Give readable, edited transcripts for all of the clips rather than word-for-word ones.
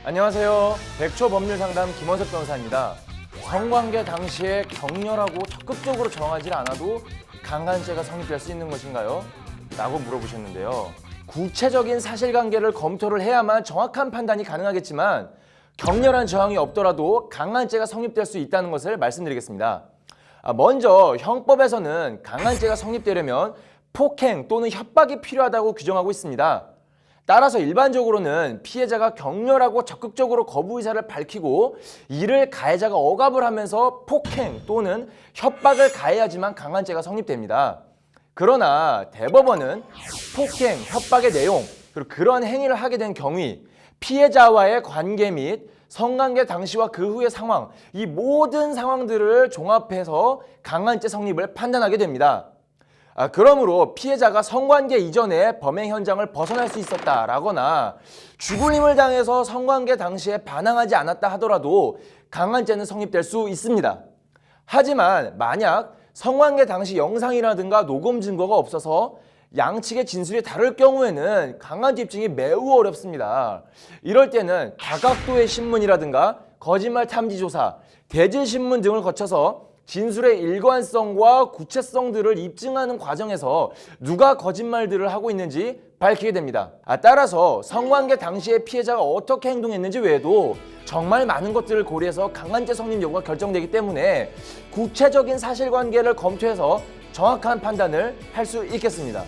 안녕하세요. 백초법률상담 김원석 변호사입니다. 성관계 당시에 격렬하고 적극적으로 정하지 않아도 강간죄가 성립될 수 있는 것인가요? 라고 물어보셨는데요. 구체적인 사실관계를 검토를 해야만 정확한 판단이 가능하겠지만 격렬한 저항이 없더라도 강간죄가 성립될 수 있다는 것을 말씀드리겠습니다. 먼저 형법에서는 강간죄가 성립되려면 폭행 또는 협박이 필요하다고 규정하고 있습니다. 따라서 일반적으로는 피해자가 격렬하고 적극적으로 거부 의사를 밝히고 이를 가해자가 억압을 하면서 폭행 또는 협박을 가해야지만 강간죄가 성립됩니다. 그러나 대법원은 폭행, 협박의 내용, 그리고 그러한 행위를 하게 된 경위, 피해자와의 관계 및 성관계 당시와 그 후의 상황, 이 모든 상황들을 종합해서 강간죄 성립을 판단하게 됩니다. 그러므로 피해자가 성관계 이전에 범행 현장을 벗어날 수 있었다라거나 죽을림을 당해서 성관계 당시에 반항하지 않았다 하더라도 강간죄는 성립될 수 있습니다. 하지만 만약 성관계 당시 영상이라든가 녹음 증거가 없어서 양측의 진술이 다를 경우에는 강간죄 입증이 매우 어렵습니다. 이럴 때는 다각도의 신문이라든가 거짓말 탐지 조사, 대질 신문 등을 거쳐서 진술의 일관성과 구체성들을 입증하는 과정에서 누가 거짓말들을 하고 있는지 밝히게 됩니다. 따라서 성관계 당시에 피해자가 어떻게 행동했는지 외에도 정말 많은 것들을 고려해서 강간죄 성립 여부가 결정되기 때문에 구체적인 사실관계를 검토해서 정확한 판단을 할 수 있겠습니다.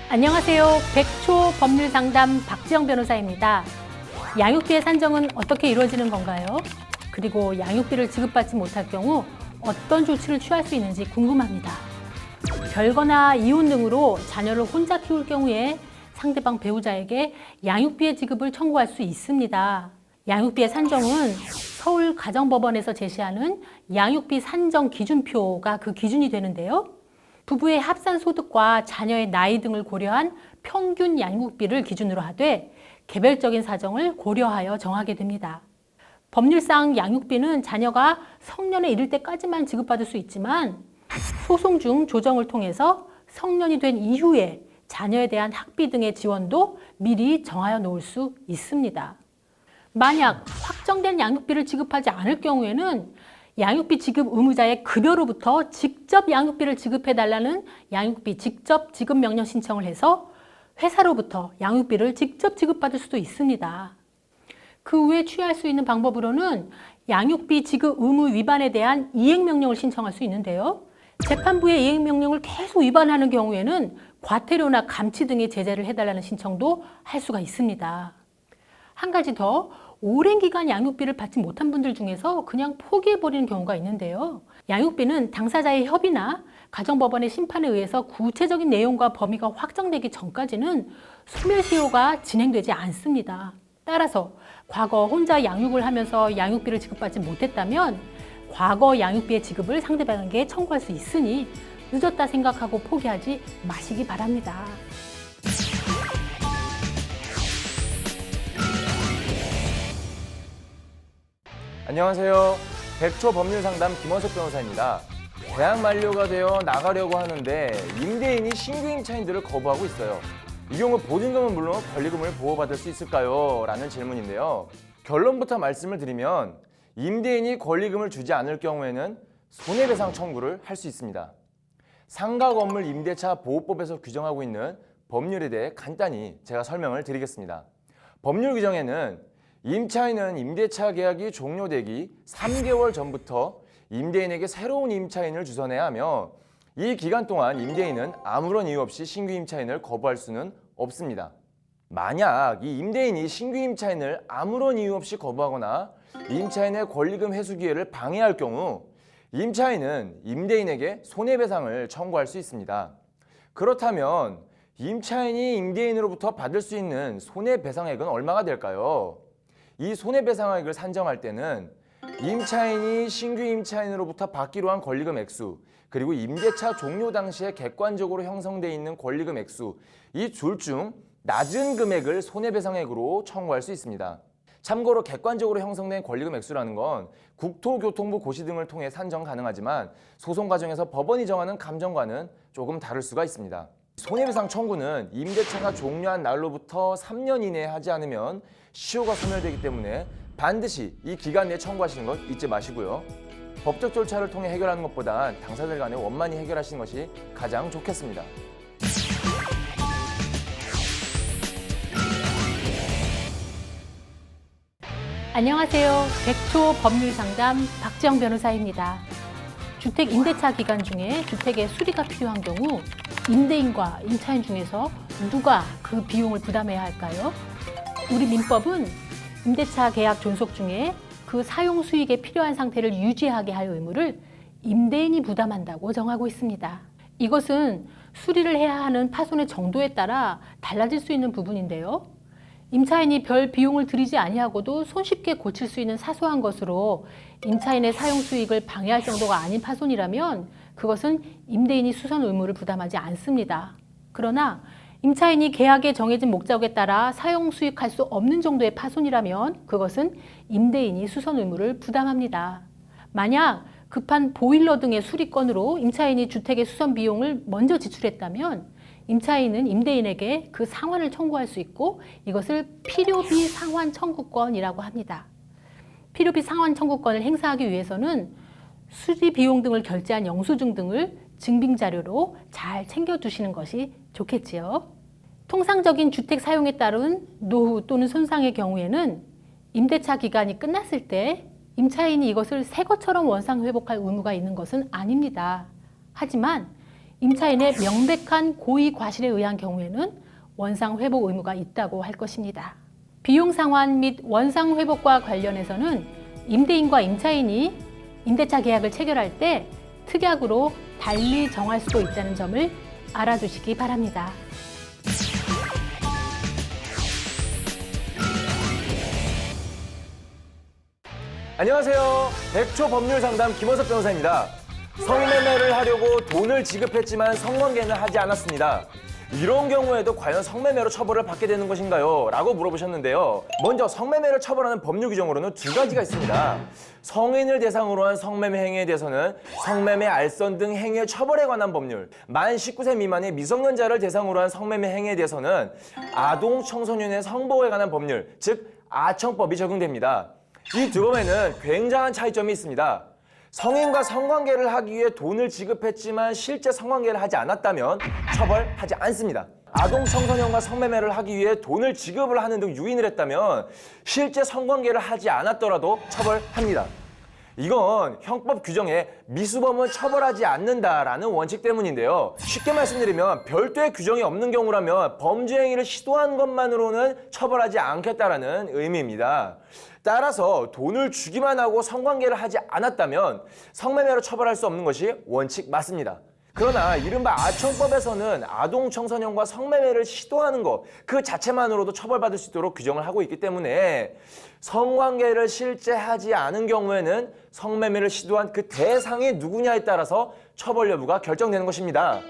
안녕하세요. 백초 법률상담 박지영 변호사입니다. 양육비의 산정은 어떻게 이루어지는 건가요? 그리고 양육비를 지급받지 못할 경우 어떤 조치를 취할 수 있는지 궁금합니다. 별거나 이혼 등으로 자녀를 혼자 키울 경우에 상대방 배우자에게 양육비의 지급을 청구할 수 있습니다. 양육비의 산정은 서울가정법원에서 제시하는 양육비 산정 기준표가 그 기준이 되는데요. 부부의 합산 소득과 자녀의 나이 등을 고려한 평균 양육비를 기준으로 하되 개별적인 사정을 고려하여 정하게 됩니다. 법률상 양육비는 자녀가 성년에 이를 때까지만 지급받을 수 있지만 소송 중 조정을 통해서 성년이 된 이후에 자녀에 대한 학비 등의 지원도 미리 정하여 놓을 수 있습니다. 만약 확정된 양육비를 지급하지 않을 경우에는 양육비 지급 의무자의 급여로부터 직접 양육비를 지급해달라는 양육비 직접 지급 명령 신청을 해서 회사로부터 양육비를 직접 지급받을 수도 있습니다. 그 외에 취할 수 있는 방법으로는 양육비 지급 의무 위반에 대한 이행명령을 신청할 수 있는데요. 재판부의 이행명령을 계속 위반하는 경우에는 과태료나 감치 등의 제재를 해달라는 신청도 할 수가 있습니다. 한 가지 더, 오랜 기간 양육비를 받지 못한 분들 중에서 그냥 포기해버리는 경우가 있는데요. 양육비는 당사자의 협의나 가정법원의 심판에 의해서 구체적인 내용과 범위가 확정되기 전까지는 소멸시효가 진행되지 않습니다. 따라서 과거 혼자 양육을 하면서 양육비를 지급받지 못했다면 과거 양육비의 지급을 상대방에게 청구할 수 있으니 늦었다 생각하고 포기하지 마시기 바랍니다. 안녕하세요. 백초법률상담 김원석 변호사입니다. 계약 만료가 되어 나가려고 하는데 임대인이 신규 임차인들을 거부하고 있어요. 이 경우 보증금은 물론 권리금을 보호받을 수 있을까요? 라는 질문인데요. 결론부터 말씀을 드리면 임대인이 권리금을 주지 않을 경우에는 손해배상 청구를 할 수 있습니다. 상가건물 임대차 보호법에서 규정하고 있는 법률에 대해 간단히 제가 설명을 드리겠습니다. 법률 규정에는 임차인은 임대차 계약이 종료되기 3개월 전부터 임대인에게 새로운 임차인을 주선해야 하며 이 기간 동안 임대인은 아무런 이유 없이 신규 임차인을 거부할 수는 없습니다. 만약 이 임대인이 신규 임차인을 아무런 이유 없이 거부하거나 임차인의 권리금 회수 기회를 방해할 경우 임차인은 임대인에게 손해배상을 청구할 수 있습니다. 그렇다면 임차인이 임대인으로부터 받을 수 있는 손해배상액은 얼마가 될까요? 이 손해배상액을 산정할 때는 임차인이 신규 임차인으로부터 받기로 한 권리금 액수, 그리고 임대차 종료 당시에 객관적으로 형성되어 있는 권리금 액수, 이 둘 중 낮은 금액을 손해배상액으로 청구할 수 있습니다. 참고로 객관적으로 형성된 권리금 액수라는 건 국토교통부 고시 등을 통해 산정 가능하지만 소송 과정에서 법원이 정하는 감정과는 조금 다를 수가 있습니다. 손해배상 청구는 임대차가 종료한 날로부터 3년 이내에 하지 않으면 시효가 소멸되기 때문에 반드시 이 기간 내에 청구하시는 것 잊지 마시고요. 법적 절차를 통해 해결하는 것보단 당사자들 간에 원만히 해결하시는 것이 가장 좋겠습니다. 안녕하세요. 백초 법률상담 박지영 변호사입니다. 주택 임대차 기간 중에 주택의 수리가 필요한 경우 임대인과 임차인 중에서 누가 그 비용을 부담해야 할까요? 우리 민법은 임대차 계약 존속 중에 그 사용 수익에 필요한 상태를 유지하게 할 의무를 임대인이 부담한다고 정하고 있습니다. 이것은 수리를 해야 하는 파손의 정도에 따라 달라질 수 있는 부분인데요. 임차인이 별 비용을 들이지 아니하고도 손쉽게 고칠 수 있는 사소한 것으로 임차인의 사용 수익을 방해할 정도가 아닌 파손이라면 그것은 임대인이 수선 의무를 부담하지 않습니다. 그러나 임차인이 계약에 정해진 목적에 따라 사용 수익할 수 없는 정도의 파손이라면 그것은 임대인이 수선 의무를 부담합니다. 만약 급한 보일러 등의 수리 건으로 임차인이 주택의 수선 비용을 먼저 지출했다면 임차인은 임대인에게 그 상환을 청구할 수 있고 이것을 필요비 상환 청구권이라고 합니다. 필요비 상환 청구권을 행사하기 위해서는 수리 비용 등을 결제한 영수증 등을 증빙 자료로 잘 챙겨두시는 것이 좋겠지요. 통상적인 주택 사용에 따른 노후 또는 손상의 경우에는 임대차 기간이 끝났을 때 임차인이 이것을 새 것처럼 원상 회복할 의무가 있는 것은 아닙니다. 하지만 임차인의 명백한 고의 과실에 의한 경우에는 원상 회복 의무가 있다고 할 것입니다. 비용 상환 및 원상 회복과 관련해서는 임대인과 임차인이 임대차 계약을 체결할 때 특약으로 달리 정할 수도 있다는 점을 알아두시기 바랍니다. 안녕하세요. 백초 법률상담 김원석 변호사입니다. 성매매를 하려고 돈을 지급했지만 성관계는 하지 않았습니다. 이런 경우에도 과연 성매매로 처벌을 받게 되는 것인가요? 라고 물어보셨는데요. 먼저 성매매를 처벌하는 법률 규정으로는 두 가지가 있습니다. 성인을 대상으로 한 성매매 행위에 대해서는 성매매, 알선 등 행위의 처벌에 관한 법률, 만 19세 미만의 미성년자를 대상으로 한 성매매 행위에 대해서는 아동 청소년의 성보호에 관한 법률, 즉 아청법이 적용됩니다. 이 두 법에는 굉장한 차이점이 있습니다. 성인과 성관계를 하기 위해 돈을 지급했지만 실제 성관계를 하지 않았다면 처벌하지 않습니다. 아동 청소년과 성매매를 하기 위해 돈을 지급을 하는 등 유인을 했다면 실제 성관계를 하지 않았더라도 처벌합니다. 이건 형법 규정에 미수범은 처벌하지 않는다라는 원칙 때문인데요. 쉽게 말씀드리면 별도의 규정이 없는 경우라면 범죄 행위를 시도한 것만으로는 처벌하지 않겠다라는 의미입니다. 따라서 돈을 주기만 하고 성관계를 하지 않았다면 성매매로 처벌할 수 없는 것이 원칙 맞습니다. 그러나 이른바 아청법에서는 아동 청소년과 성매매를 시도하는 것 그 자체만으로도 처벌받을 수 있도록 규정을 하고 있기 때문에 성관계를 실제 하지 않은 경우에는 성매매를 시도한 그 대상이 누구냐에 따라서 처벌 여부가 결정되는 것입니다.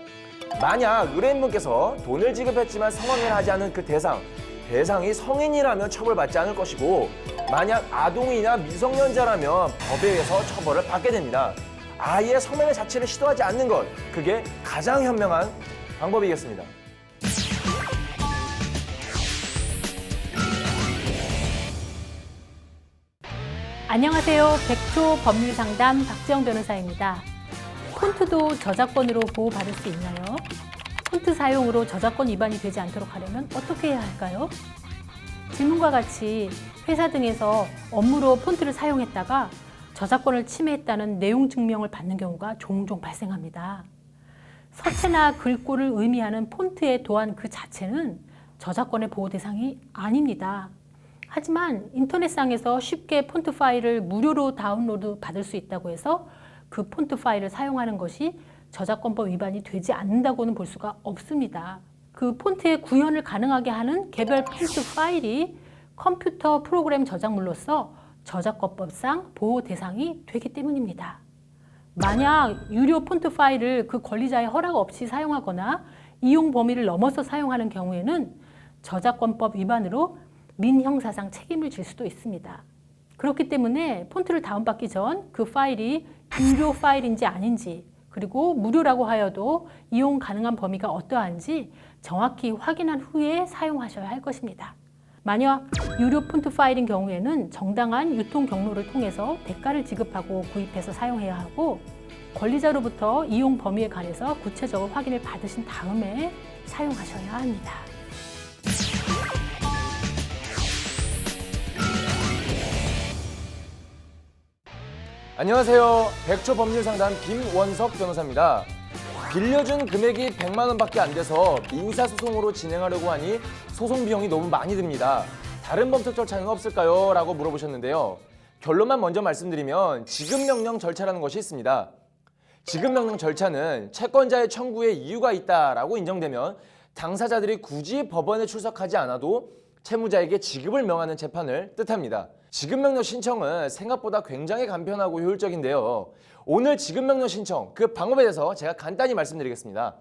만약 의뢰인분께서 돈을 지급했지만 성관계를 하지 않은 그 대상이 성인이라면 처벌받지 않을 것이고 만약 아동이나 미성년자라면 법에 의해서 처벌을 받게 됩니다. 아예 성매매 자체를 시도하지 않는 것, 그게 가장 현명한 방법이겠습니다. 안녕하세요. 백초 법률상담 박지영 변호사입니다. 폰트도 저작권으로 보호받을 수 있나요? 폰트 사용으로 저작권 위반이 되지 않도록 하려면 어떻게 해야 할까요? 질문과 같이 회사 등에서 업무로 폰트를 사용했다가 저작권을 침해했다는 내용 증명을 받는 경우가 종종 발생합니다. 서체나 글꼴을 의미하는 폰트의 도안 그 자체는 저작권의 보호 대상이 아닙니다. 하지만 인터넷상에서 쉽게 폰트 파일을 무료로 다운로드 받을 수 있다고 해서 그 폰트 파일을 사용하는 것이 저작권법 위반이 되지 않는다고는 볼 수가 없습니다. 그 폰트의 구현을 가능하게 하는 개별 폰트 파일이 컴퓨터 프로그램 저작물로서 저작권법상 보호 대상이 되기 때문입니다. 만약 유료 폰트 파일을 그 권리자의 허락 없이 사용하거나 이용 범위를 넘어서 사용하는 경우에는 저작권법 위반으로 민형사상 책임을 질 수도 있습니다. 그렇기 때문에 폰트를 다운받기 전 그 파일이 유료 파일인지 아닌지, 그리고 무료라고 하여도 이용 가능한 범위가 어떠한지 정확히 확인한 후에 사용하셔야 할 것입니다. 만약 유료 폰트 파일인 경우에는 정당한 유통 경로를 통해서 대가를 지급하고 구입해서 사용해야 하고, 권리자로부터 이용 범위에 관해서 구체적으로 확인을 받으신 다음에 사용하셔야 합니다. 안녕하세요. 백초법률상담 김원석 변호사입니다. 빌려준 금액이 100만 원밖에 안 돼서 민사소송으로 진행하려고 하니 소송 비용이 너무 많이 듭니다. 다른 법적 절차는 없을까요? 라고 물어보셨는데요. 결론만 먼저 말씀드리면 지급명령 절차라는 것이 있습니다. 지급명령 절차는 채권자의 청구에 이유가 있다라고 인정되면 당사자들이 굳이 법원에 출석하지 않아도 채무자에게 지급을 명하는 재판을 뜻합니다. 지급명령 신청은 생각보다 굉장히 간편하고 효율적인데요. 오늘 지급명령 신청, 그 방법에 대해서 제가 간단히 말씀드리겠습니다.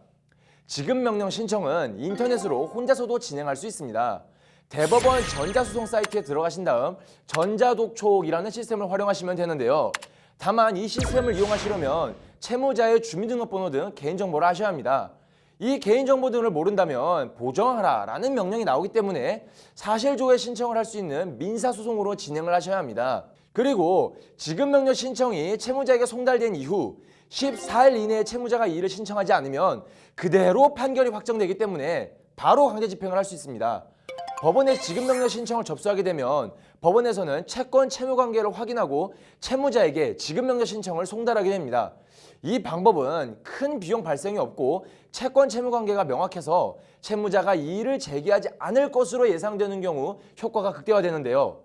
지급명령 신청은 인터넷으로 혼자서도 진행할 수 있습니다. 대법원 전자소송 사이트에 들어가신 다음 전자독촉이라는 시스템을 활용하시면 되는데요. 다만 이 시스템을 이용하시려면 채무자의 주민등록번호 등 개인정보를 아셔야 합니다. 이 개인정보 등을 모른다면 보정하라라는 명령이 나오기 때문에 사실조회 신청을 할 수 있는 민사소송으로 진행을 하셔야 합니다. 그리고 지급명령 신청이 채무자에게 송달된 이후 14일 이내에 채무자가 이의를 신청하지 않으면 그대로 판결이 확정되기 때문에 바로 강제 집행을 할 수 있습니다. 법원에 지급명령 신청을 접수하게 되면 법원에서는 채권 채무관계를 확인하고 채무자에게 지급명령 신청을 송달하게 됩니다. 이 방법은 큰 비용 발생이 없고 채권 채무관계가 명확해서 채무자가 이의를 제기하지 않을 것으로 예상되는 경우 효과가 극대화되는데요.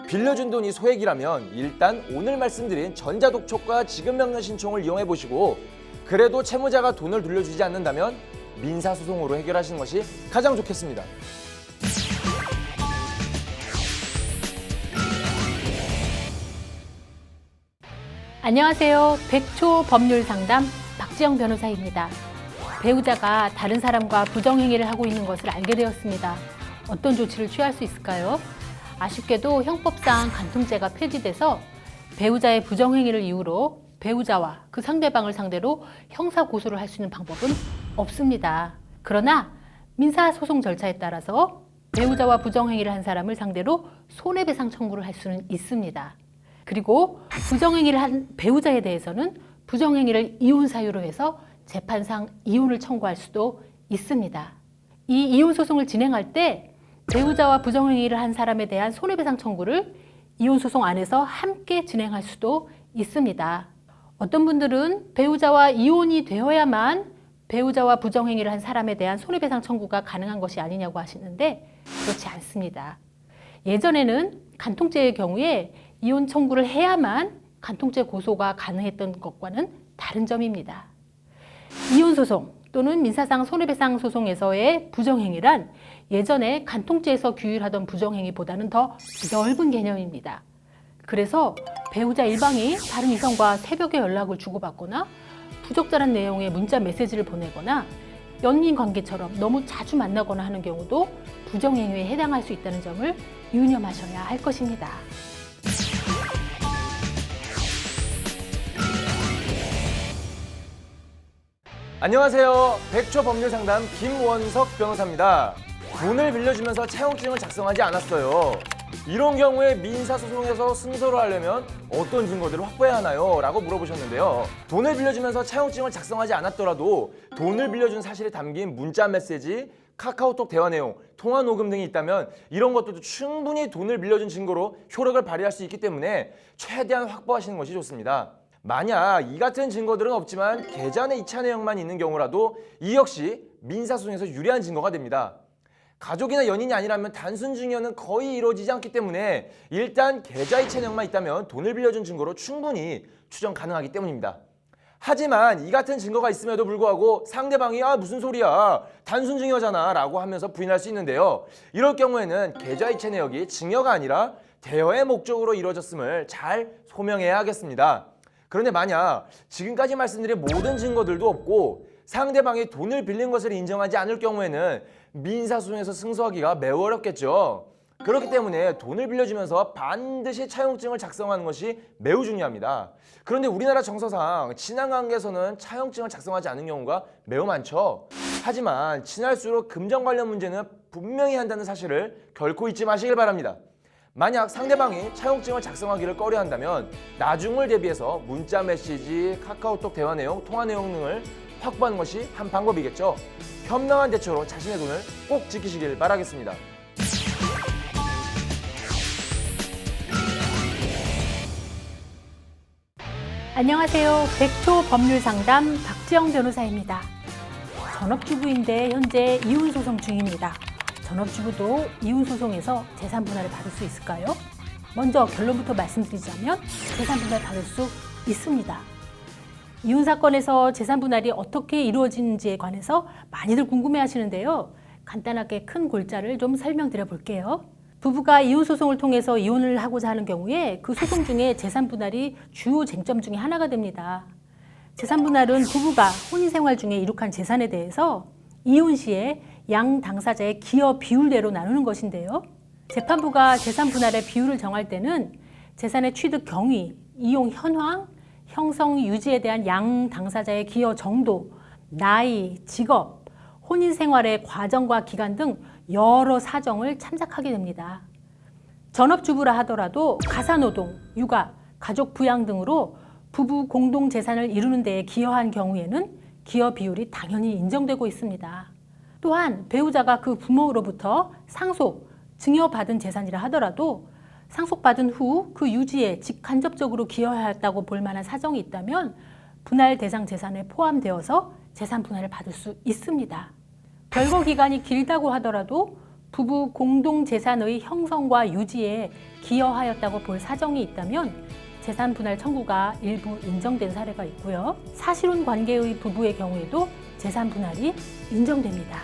빌려준 돈이 소액이라면 일단 오늘 말씀드린 전자독촉과 지급명령 신청을 이용해 보시고, 그래도 채무자가 돈을 돌려주지 않는다면 민사소송으로 해결하시는 것이 가장 좋겠습니다. 안녕하세요. 백초 법률 상담 박지영 변호사입니다. 배우자가 다른 사람과 부정행위를 하고 있는 것을 알게 되었습니다. 어떤 조치를 취할 수 있을까요? 아쉽게도 형법상 간통죄가 폐지돼서 배우자의 부정행위를 이유로 배우자와 그 상대방을 상대로 형사 고소를 할 수 있는 방법은 없습니다. 그러나 민사소송 절차에 따라서 배우자와 부정행위를 한 사람을 상대로 손해배상 청구를 할 수는 있습니다. 그리고 부정행위를 한 배우자에 대해서는 부정행위를 이혼 사유로 해서 재판상 이혼을 청구할 수도 있습니다. 이 이혼 소송을 진행할 때 배우자와 부정행위를 한 사람에 대한 손해배상 청구를 이혼 소송 안에서 함께 진행할 수도 있습니다. 어떤 분들은 배우자와 이혼이 되어야만 배우자와 부정행위를 한 사람에 대한 손해배상 청구가 가능한 것이 아니냐고 하시는데 그렇지 않습니다. 예전에는 간통죄의 경우에 이혼 청구를 해야만 간통죄 고소가 가능했던 것과는 다른 점입니다. 이혼 소송 또는 민사상 손해배상 소송에서의 부정행위란 예전에 간통죄에서 규율하던 부정행위보다는 더 넓은 개념입니다. 그래서 배우자 일방이 다른 이성과 새벽에 연락을 주고받거나 부적절한 내용의 문자 메시지를 보내거나 연인 관계처럼 너무 자주 만나거나 하는 경우도 부정행위에 해당할 수 있다는 점을 유념하셔야 할 것입니다. 안녕하세요. 백초법률상담 김원석 변호사입니다. 돈을 빌려주면서 채용증을 작성하지 않았어요. 이런 경우에 민사소송에서 승소를 하려면 어떤 증거들을 확보해야 하나요? 라고 물어보셨는데요. 돈을 빌려주면서 채용증을 작성하지 않았더라도 돈을 빌려준 사실이 담긴 문자 메시지, 카카오톡 대화 내용, 통화 녹음 등이 있다면 이런 것들도 충분히 돈을 빌려준 증거로 효력을 발휘할 수 있기 때문에 최대한 확보하시는 것이 좋습니다. 만약 이 같은 증거들은 없지만 계좌 내 이차 내역만 있는 경우라도 이 역시 민사소송에서 유리한 증거가 됩니다. 가족이나 연인이 아니라면 단순 증여는 거의 이루어지지 않기 때문에 일단 계좌 이체 내역만 있다면 돈을 빌려준 증거로 충분히 추정 가능하기 때문입니다. 하지만 이 같은 증거가 있음에도 불구하고 상대방이 무슨 소리야 단순 증여잖아 라고 하면서 부인할 수 있는데요. 이럴 경우에는 계좌 이체 내역이 증여가 아니라 대여의 목적으로 이루어졌음을 잘 소명해야 하겠습니다. 그런데 만약 지금까지 말씀드린 모든 증거들도 없고 상대방이 돈을 빌린 것을 인정하지 않을 경우에는 민사소송에서 승소하기가 매우 어렵겠죠. 그렇기 때문에 돈을 빌려주면서 반드시 차용증을 작성하는 것이 매우 중요합니다. 그런데 우리나라 정서상 친한 관계에서는 차용증을 작성하지 않는 경우가 매우 많죠. 하지만 친할수록 금전 관련 문제는 분명히 한다는 사실을 결코 잊지 마시길 바랍니다. 만약 상대방이 차용증을 작성하기를 꺼려한다면 나중을 대비해서 문자 메시지, 카카오톡 대화 내용, 통화 내용 등을 확보하는 것이 한 방법이겠죠. 현명한 대처로 자신의 돈을 꼭 지키시길 바라겠습니다. 안녕하세요. 백초 법률상담 박지영 변호사입니다. 전업주부인데 현재 이혼소송 중입니다. 전업주부도 이혼소송에서 재산분할을 받을 수 있을까요? 먼저 결론부터 말씀드리자면 재산분할 받을 수 있습니다. 이혼사건에서 재산분할이 어떻게 이루어지는지에 관해서 많이들 궁금해하시는데요. 간단하게 큰 골자를 좀 설명드려 볼게요. 부부가 이혼소송을 통해서 이혼을 하고자 하는 경우에 그 소송 중에 재산분할이 주요 쟁점 중에 하나가 됩니다. 재산분할은 부부가 혼인생활 중에 이룩한 재산에 대해서 이혼 시에 양 당사자의 기여 비율대로 나누는 것인데요. 재판부가 재산분할의 비율을 정할 때는 재산의 취득 경위, 이용 현황, 형성 유지에 대한 양 당사자의 기여 정도, 나이, 직업, 혼인생활의 과정과 기간 등 여러 사정을 참작하게 됩니다. 전업주부라 하더라도 가사노동, 육아, 가족 부양 등으로 부부 공동재산을 이루는 데에 기여한 경우에는 기여 비율이 당연히 인정되고 있습니다. 또한 배우자가 그 부모로부터 상속, 증여받은 재산이라 하더라도 상속받은 후 그 유지에 직간접적으로 기여하였다고 볼 만한 사정이 있다면 분할 대상 재산에 포함되어서 재산 분할을 받을 수 있습니다. 별거 기간이 길다고 하더라도 부부 공동재산의 형성과 유지에 기여하였다고 볼 사정이 있다면 재산 분할 청구가 일부 인정된 사례가 있고요. 사실혼 관계의 부부의 경우에도 재산 분할이 인정됩니다.